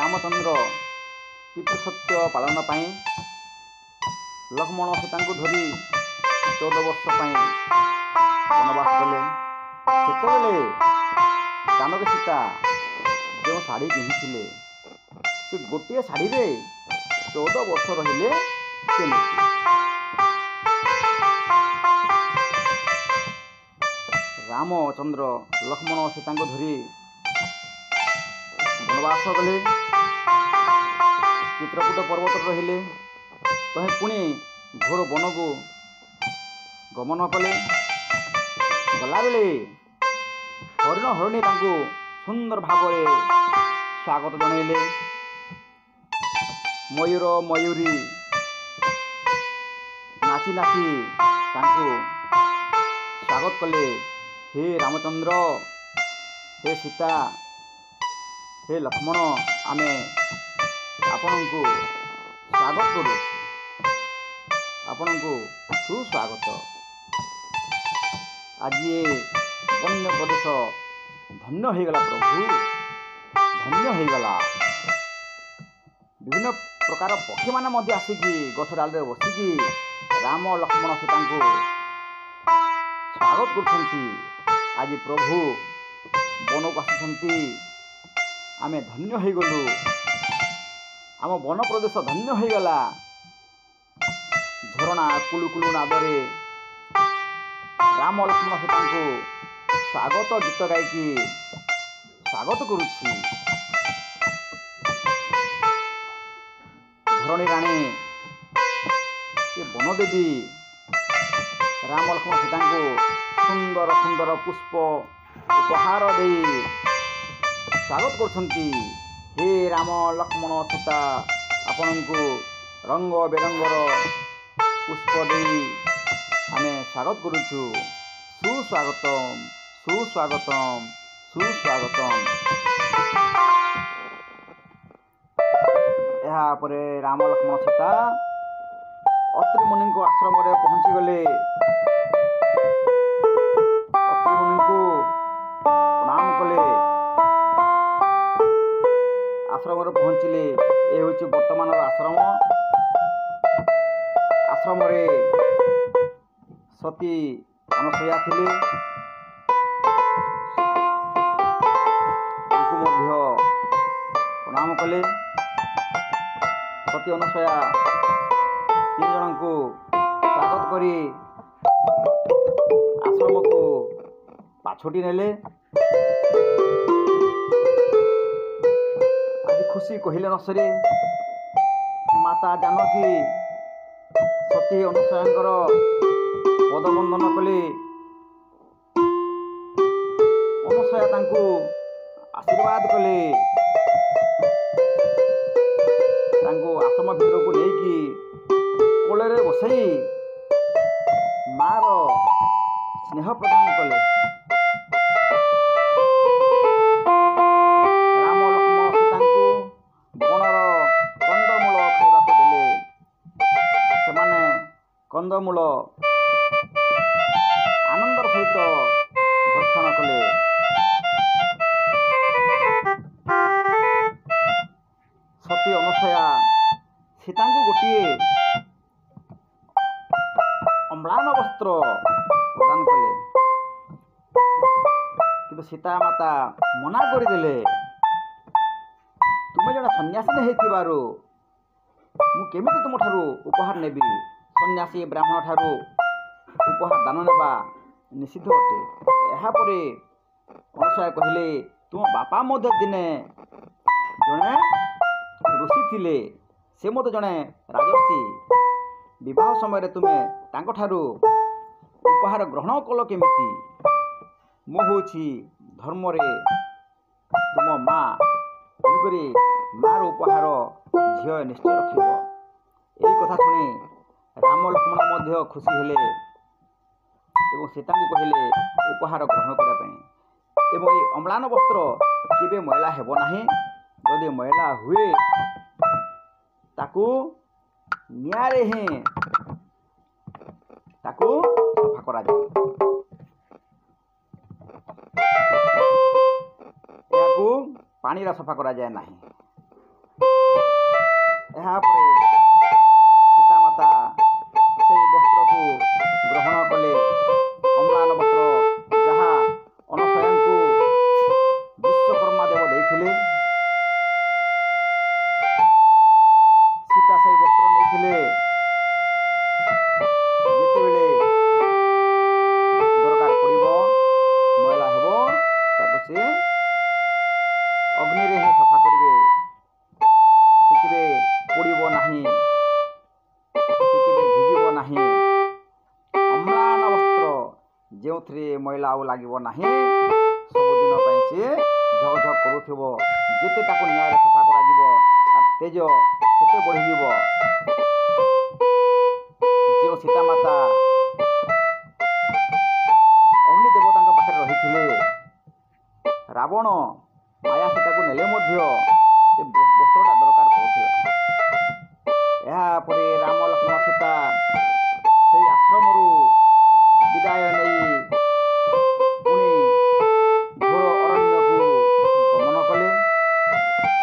ରାମଚନ୍ଦ୍ର ପିତୃସତ୍ୟ ପାଳନ ପାଇଁ ଲକ୍ଷ୍ମଣ ସୀତାଙ୍କୁ ଧରି 14 ବର୍ଷ ପାଇଁ ବନବାସ କଲେ। ସେତେବେଳେ ଜାନକୀ ସୀତା ଯେଉଁ ଶାଢ଼ୀ ପିନ୍ଧିଥିଲେ ସେ ଗୋଟିଏ ଶାଢ଼ୀରେ 14 ବର୍ଷ ରହିଲେ କେମିତି? ରାମଚନ୍ଦ୍ର ଲକ୍ଷ୍ମଣ ସୀତାଙ୍କୁ ଧରି ବନବାସ ଗଲେ। ଚିତ୍ରକୂଟ ପର୍ବତରେ ରହିଲେ। ତହିଁ ପୁଣି ଘୋର ବନକୁ ଗମନ କଲେ। ଗଲାବେଳେ ହରିଣ ହରିଣୀ ତାଙ୍କୁ ସୁନ୍ଦର ଭାବରେ ସ୍ୱାଗତ ଜଣାଇଲେ। ମୟୂର ମୟୂରୀ ନାଚି ନାଚି ତାଙ୍କୁ ସ୍ୱାଗତ କଲେ। ହେ ରାମଚନ୍ଦ୍ର, ହେ ସୀତା, ହେ ଲକ୍ଷ୍ମଣ, ଆମେ ଆପଣଙ୍କୁ ସ୍ୱାଗତ କରୁଛୁ, ଆପଣଙ୍କୁ ସୁସ୍ୱାଗତ। ଆଜି ଏ ବନ୍ୟ ପ୍ରଦେଶ ଧନ୍ୟ ହୋଇଗଲା ପ୍ରଭୁ, ଧନ୍ୟ ହୋଇଗଲା। ବିଭିନ୍ନ ପ୍ରକାର ପକ୍ଷୀମାନେ ମଧ୍ୟ ଆସିକି ଗଛ ଡାଳରେ ବସିକି ରାମ ଲକ୍ଷ୍ମଣ ସୀତାଙ୍କୁ ସ୍ୱାଗତ କରୁଛନ୍ତି। ଆଜି ପ୍ରଭୁ ବନକୁ ଆସିଛନ୍ତି, ଆମେ ଧନ୍ୟ ହୋଇଗଲୁ, ଆମ ବନ ପ୍ରଦେଶ ଧନ୍ୟ ହୋଇଗଲା। ଝରଣା କୁଳୁକୁଳୁ ନାଦରେ ରାମ ଲକ୍ଷ୍ମଣ ସୀତାଙ୍କୁ ସ୍ୱାଗତ ଗୀତ ଗାଇକି ସ୍ୱାଗତ କରୁଛି। ଧରଣୀ ରାଣୀ ଏ ବନଦେବୀ ରାମ ଲକ୍ଷ୍ମଣ ସୀତାଙ୍କୁ ସୁନ୍ଦର ସୁନ୍ଦର ପୁଷ୍ପ ଉପହାର ଦେଇ ସ୍ୱାଗତ କରୁଛନ୍ତି। ହେ ରାମ ଲକ୍ଷ୍ମଣ ସୀତା, ଆପଣଙ୍କୁ ରଙ୍ଗ ବେରଙ୍ଗର ପୁଷ୍ପ ଦେଇ ଆମେ ସ୍ୱାଗତ କରୁଛୁ। ସୁସ୍ୱାଗତମ୍, ସୁସ୍ୱାଗତମ୍, ସୁସ୍ୱାଗତମ୍। ଏହାପରେ ରାମ ଲକ୍ଷ୍ମଣ ସୀତା ଅତ୍ରି ମୁନିଙ୍କ ଆଶ୍ରମରେ ପହଞ୍ଚିଗଲେ। ଅତ୍ରି ମୁନିଙ୍କୁ ପ୍ରଣାମ କଲେ, ଆଶ୍ରମରେ ପହଞ୍ଚିଲେ। ଏ ହେଉଛି ବର୍ତ୍ତମାନର ଆଶ୍ରମ। ଆଶ୍ରମରେ ସତୀ ଅନସୂୟା ଥିଲେ, ତାଙ୍କୁ ମଧ୍ୟ ପ୍ରଣାମ କଲେ। ସତୀ ଅନସୂୟା 3 ଜଣଙ୍କୁ ସ୍ୱାଗତ କରି ଆଶ୍ରମକୁ ପାଛୋଟି ନେଲେ। ଆଜି ଖୁସି କହିଲେ ନ ସରେ। ମାତା ଜାନକୀ ସତୀ ଅନସୂୟାଙ୍କର ପଦବନ୍ଦନ କଲେ। ଅନସୂୟା ତାଙ୍କୁ ଆଶୀର୍ବାଦ କଲେ। ତାଙ୍କୁ ଆଶ୍ରମ ଭିତରକୁ ନେଇକି କୋଳରେ ବସାଇ ମାର ସ୍ନେହ ପ୍ରଦାନ କଲେ। ରାମ ଲକ୍ଷ୍ମଣ ସୀତାଙ୍କୁ ବଣର କନ୍ଦମୂଳ ଖାଇବାକୁ ଦେଲେ। ସେମାନେ କନ୍ଦମୂଳ ଆନନ୍ଦର ସହିତ ଭକ୍ଷଣ କଲେ। ସତୀ ଅନସୂୟା ସୀତାଙ୍କୁ ଗୋଟିଏ ଅମ୍ଳାନ ବସ୍ତ୍ର ପ୍ରଦାନ କଲେ, କିନ୍ତୁ ସୀତା ମାତା ମନା କରିଦେଲେ। ତୁମେ ଜଣେ ସନ୍ନ୍ୟାସିନୀ ହେଇଥିବାରୁ ମୁଁ କେମିତି ତୁମଠାରୁ ଉପହାର ନେବି? ସନ୍ନ୍ୟାସୀ ବ୍ରାହ୍ମଣ ଠାରୁ ଉପହାର ଦାନ ନେବା ନିଷିଦ୍ଧ ଅଟେ। ଏହାପରେ ଅନସୂୟା କହିଲେ, ତୁମ ବାପା ମଧ୍ୟ ଦିନେ ଜଣେ ଋଷି ଥିଲେ, ସେ ମଧ୍ୟ ଜଣେ ରାଜର୍ଷି। ବିବାହ ସମୟରେ ତୁମେ ତାଙ୍କଠାରୁ ଉପହାର ଗ୍ରହଣ କଲ କେମିତି? ମୁଁ ହେଉଛି ଧର୍ମରେ ତୁମ ମା, ତେଣୁକରି ମାର ଉପହାର ଝିଅ ନିଶ୍ଚୟ ରଖିବ। ଏହି କଥା ଶୁଣି ରାମ ଲକ୍ଷ୍ମଣ ମଧ୍ୟ ଖୁସି ହେଲେ ଏବଂ ସୀତାଙ୍କୁ କହିଲେ ଉପହାର ଗ୍ରହଣ କରିବା ପାଇଁ। ଏବଂ ଏହି ଅମ୍ଳାନ ବସ୍ତ୍ର କେବେ ମଇଳା ହେବ ନାହିଁ। ଯଦି ମଇଳା ହୁଏ ତାକୁ ନିଆଁରେ ହିଁ ତାକୁ ସଫା କରାଯାଏ। ଏହାକୁ ପାଣିରେ ସଫା କରାଯାଏ ନାହିଁ। ଏହାପରେ ସୀତାମାତା ସେହି ବସ୍ତ୍ରକୁ ଗ୍ରହଣ କଲେ। ଅମ୍ଳାନ ବସ୍ତ୍ର ଯାହା ଅନସୂୟାଙ୍କୁ ବିଶ୍ୱକର୍ମା ଦେବ ଦେଇଥିଲେ। ସୀତା ସେହି ବସ୍ତ୍ର ନେଇଥିଲେ। ଯେତେବେଳେ ଦରକାର ପଡ଼ିବ, ମଇଳା ହେବ, ତାକୁ ସେ ଅଗ୍ନିରେ ହିଁ ସଫା କରିବେ। ସେ କେବେ ପୋଡ଼ିବ ନାହିଁ, ସେ କେବେ ଭିଜିବ ନାହିଁ। ଅମ୍ଳାନ ବସ୍ତ୍ର ଯେଉଁଥିରେ ମଇଳା ଆଉ ଲାଗିବ ନାହିଁ, ସବୁଦିନ ପାଇଁ ସିଏ ଝକଝକ କରୁଥିବ। ଯେତେ ତାକୁ ନିଆଁରେ ସଫା କରାଯିବ, ତାର ତେଜ ସେତେ ବଢ଼ିଯିବ। ଯେଉଁ ସୀତାମାତା ଅଗ୍ନି ଦେବତାଙ୍କ ପାଖରେ ରହିଥିଲେ, ରାବଣ ମାୟା ସୀତାକୁ ନେଲେ ମଧ୍ୟ ସେ ବସ୍ତ୍ରଟା ଦରକାର ପଡ଼ୁଥିଲା। ଏହାପରେ ରାମ ଲକ୍ଷ୍ମଣ ସୀତା